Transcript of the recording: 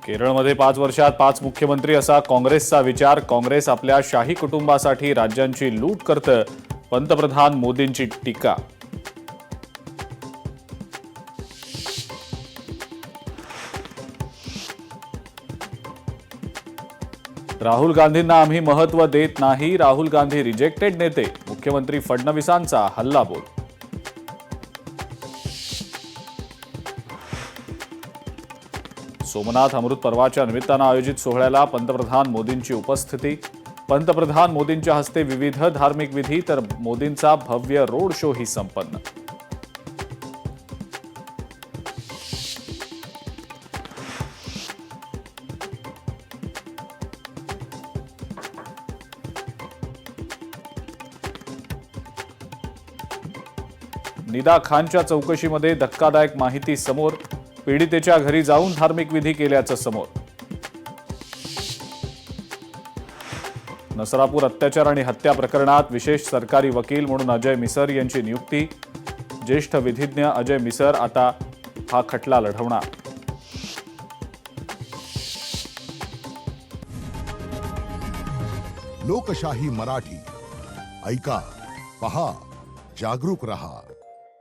केरळमध्ये 5 वर्षात 5 मुख्यमंत्री असा काँग्रेसचा विचार. काँग्रेस आपल्या शाही कुटुंबासाठी राज्यांची लूट करतं. पंतप्रधान मोदींची टीका. राहुल गांधींना आम्ही महत्त्व देत नाही. राहुल गांधी रिजेक्टेड नेते. मुख्यमंत्री फडणवीसांचा हल्लाबोल. सोमनाथ अमृत पर्वाच्या निमित्तानं आयोजित सोहळ्याला पंतप्रधान मोदींची उपस्थिती. पंतप्रधान मोदींच्या हस्ते विविध धार्मिक विधी तर मोदींचा भव्य रोड शोही संपन्न. निदा खानच्या चौकशीमध्ये धक्कादायक माहिती समोर. पीडितेच्या घरी जाऊन धार्मिक विधी केल्याचं समोर. नसरापूर अत्याचार आणि हत्या प्रकरणात विशेष सरकारी वकील म्हणून अजय मिसर यांची नियुक्ती. ज्येष्ठ विधिज्ञ अजय मिसर आता हा खटला लढवणार. लोकशाही मराठी ऐका, पहा, जागरूक रहा.